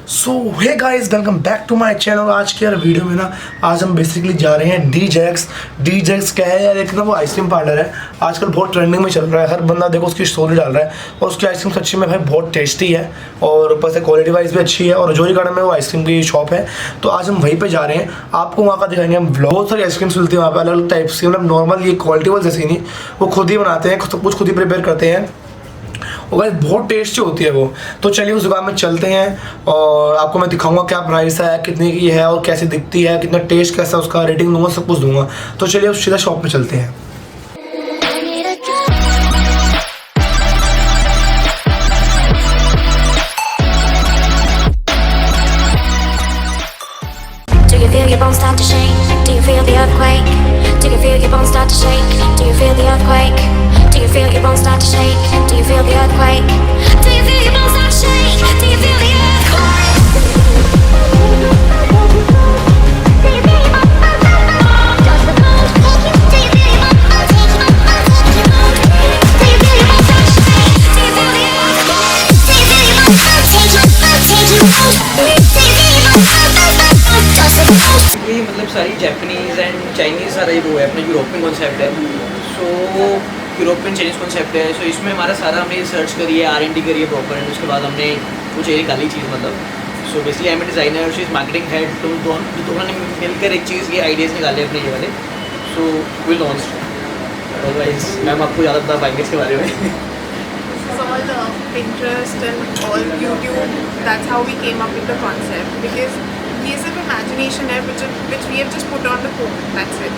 So hey guys, welcome back to my channel. आज के यार वीडियो में ना आज हम बेसिकली जा रहे हैं डी जैक्स क्या है यार, एक ना वो आइसक्रीम पार्लर है, आजकल बहुत ट्रेंडिंग में चल रहा है। हर बंदा देखो उसकी स्टोरी डाल रहा है और उसकी आइसक्रीम सच्ची में भाई बहुत टेस्टी है और ऊपर से क्वालिटी वाइज भी अच्छी है। और जोरी गार्डन में वो आइसक्रीम की शॉप है, तो आज हम वहीं पे जा रहे हैं। आपको वहाँ का दिखाएंगे हम व्लॉग। बहुत सारी आइसक्रीम्स मिलती है वहाँ पे अलग अलग टाइप्स की, मतलब नॉर्मल ये क्वालिटी वाली जैसी नहीं, वो खुद ही बनाते हैं, सब कुछ खुद ही प्रिपेयर करते हैं और बहुत टेस्टी होती है वो। तो चलिए उस दुकान में चलते हैं और आपको मैं दिखाऊंगा क्या प्राइस है, कितने की है और कैसी दिखती है, कितना टेस्ट कैसा है, उसका रेटिंग दूंगा, सब कुछ दूंगा। तो चलिए उस सीधा शॉप में चलते हैं। Do you feel your bones start to shake? Do you feel the earthquake? Do you feel your bones start to shake? Do you feel the earthquake? Do you feel your bones start to shake? Do you feel the earthquake? Do you feel your bones start to shake? Do you feel the ये मतलब सारी Japanese and Chinese सारा ही वो है, अपना European concept है। सो European Chinese concept है। सो इसमें हमारा सारा हमने रिसर्च करी है, R&D करी है प्रॉपर, एंड उसके बाद हमने कुछ एक निकाली चीज़ मतलब। So basically I am designer, she is marketing head. तो दोनों ने मिलकर एक चीज़ के आइडियाज़ निकाले अपने ये वाले। So we launch, otherwise ma'am आपको ज़्यादा बता पाएंगे इसके बारे में। all Pinterest and all YouTube. That's how we came up with the concept, because ये सिर्फ imagination है which we have just put on the phone. That's it.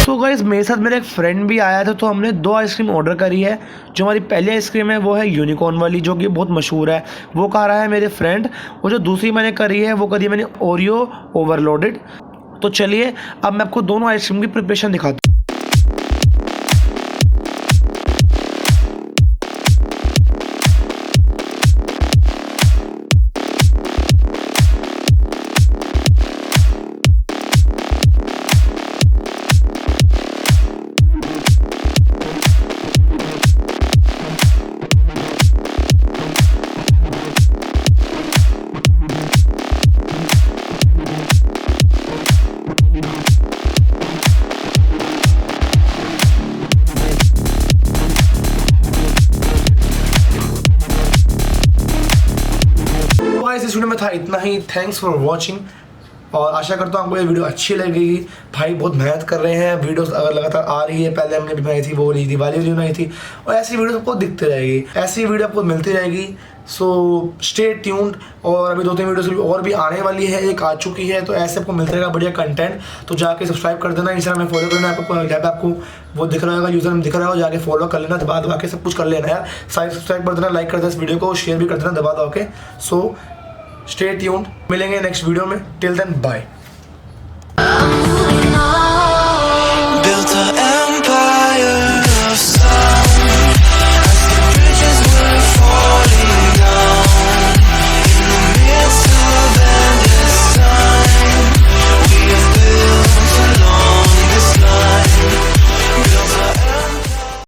तो गाइस मेरे साथ मेरा एक फ्रेंड भी आया था, तो हमने 2 आइसक्रीम ऑर्डर करी है। जो हमारी पहली आइसक्रीम है वो है यूनिकॉर्न वाली, जो कि बहुत मशहूर है, वो खा रहा है मेरे फ्रेंड। और जो दूसरी मैंने करी है वो करी है मैंने ओरियो ओवरलोडेड। तो चलिए अब मैं आपको दोनों आइसक्रीम की प्रिपरेशन दिखाता हूँ। इस वीडियो में था इतना ही। थैंक्स फॉर वॉचिंग और आशा करता हूँ आपको ये वीडियो अच्छी लगेगी। भाई बहुत मेहनत कर रहे हैं, वीडियोस अगर लगातार आ रही है, पहले हमने बनाई थी वो दिवाली वीडियो बनाई थी, और ऐसी वीडियो आपको दिखती रहेगी, ऐसी वीडियो आपको मिलती रहेगी। सो स्टे ट्यून्ड। और अभी 2-3 वीडियोस और भी आने वाली है, एक आ चुकी है, तो ऐसे आपको मिलता रहेगा बढ़िया कंटेंट। तो जाके सब्सक्राइब कर देना, इंस्टाग्राम में फॉलो करना, आपको जहाँ पे आपको वो दिख रहा होगा, यूजर में दिख रहा होगा, जाके फॉलो कर लेना, दबा के सब कुछ कर लेना यार। साइड सब्सक्राइब कर देना, लाइक कर देना इस वीडियो को, शेयर भी कर देना दबा के। सो स्टे ट्यून्ड, मिलेंगे नेक्स्ट वीडियो में। Till then bye.